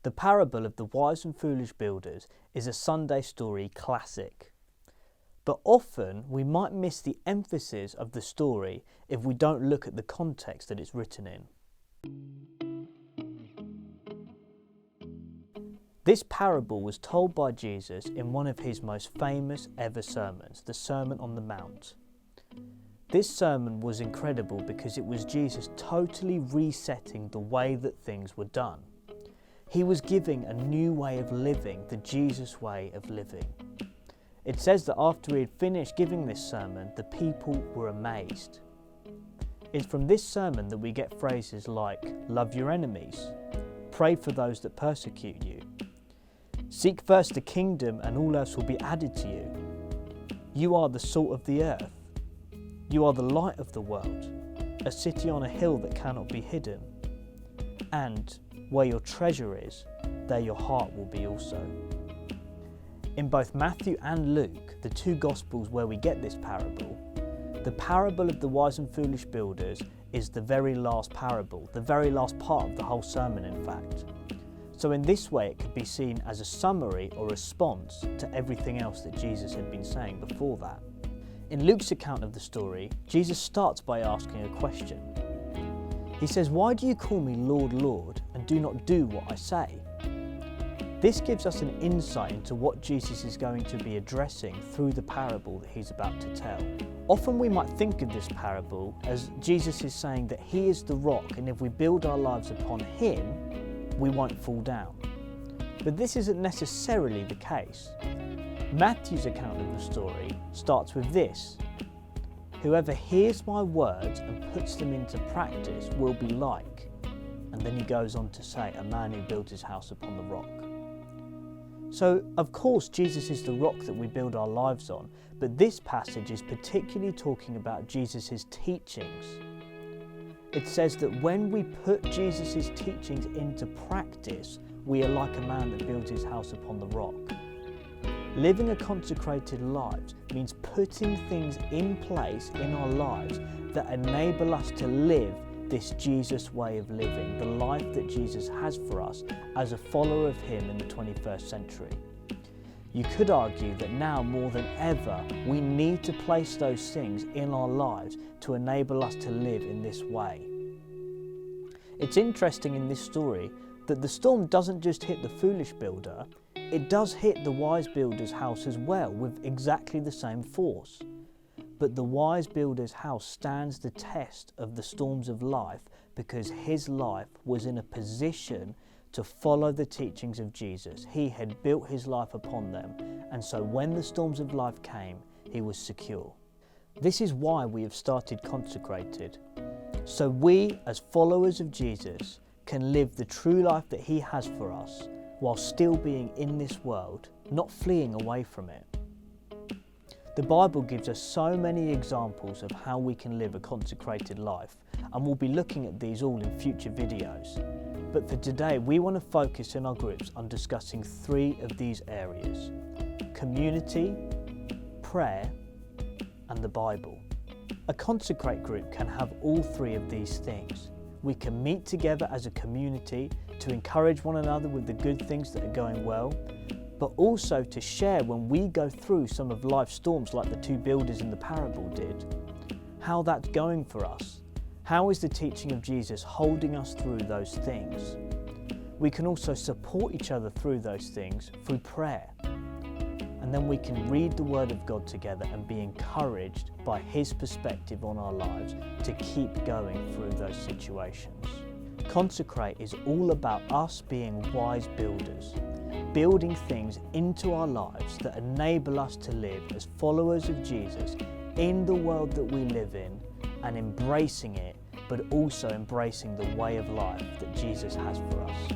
The parable of the wise and foolish builders is a Sunday story classic. But often we might miss the emphasis of the story if we don't look at the context that it's written in. This parable was told by Jesus in one of his most famous ever sermons, the Sermon on the Mount. This sermon was incredible because it was Jesus totally resetting the way that things were done. He was giving a new way of living, the Jesus way of living. It says that after he had finished giving this sermon, the people were amazed. It's from this sermon that we get phrases like, love your enemies, pray for those that persecute you, seek first the kingdom and all else will be added to you, you are the salt of the earth, you are the light of the world, a city on a hill that cannot be hidden, and where your treasure is, there your heart will be also. In both Matthew and Luke, the two Gospels where we get this parable, the parable of the wise and foolish builders is the very last parable, the very last part of the whole sermon in fact. So in this way it could be seen as a summary or response to everything else that Jesus had been saying before that. In Luke's account of the story, Jesus starts by asking a question. He says, "Why do you call me Lord, Lord, and do not do what I say?" This gives us an insight into what Jesus is going to be addressing through the parable that he's about to tell. Often we might think of this parable as Jesus is saying that he is the rock, and if we build our lives upon him, we won't fall down. But this isn't necessarily the case. Matthew's account of the story starts with this: "Whoever hears my words and puts them into practice will be like," and then he goes on to say, "a man who builds his house upon the rock." So, of course, Jesus is the rock that we build our lives on, but this passage is particularly talking about Jesus' teachings. It says that when we put Jesus' teachings into practice, we are like a man that builds his house upon the rock. Living a consecrated life means putting things in place in our lives that enable us to live this Jesus way of living, the life that Jesus has for us as a follower of him in the 21st century. You could argue that now more than ever, we need to place those things in our lives to enable us to live in this way. It's interesting in this story that the storm doesn't just hit the foolish builder, it does hit the wise builder's house as well with exactly the same force. But the wise builder's house stands the test of the storms of life because his life was in a position to follow the teachings of Jesus. He had built his life upon them, and so when the storms of life came, he was secure. This is why we have started Consecrated. So we, as followers of Jesus, can live the true life that he has for us while still being in this world, not fleeing away from it. The Bible gives us so many examples of how we can live a consecrated life, and we'll be looking at these all in future videos. But for today, we want to focus in our groups on discussing 3 of these areas: community, prayer, and the Bible. A Consecrate group can have all 3 of these things. We can meet together as a community to encourage one another with the good things that are going well, but also to share when we go through some of life's storms like the 2 builders in the parable did, how that's going for us. How is the teaching of Jesus holding us through those things? We can also support each other through those things through prayer. And then we can read the Word of God together and be encouraged by his perspective on our lives to keep going through those situations. Consecrate is all about us being wise builders, building things into our lives that enable us to live as followers of Jesus in the world that we live in and embracing it, but also embracing the way of life that Jesus has for us.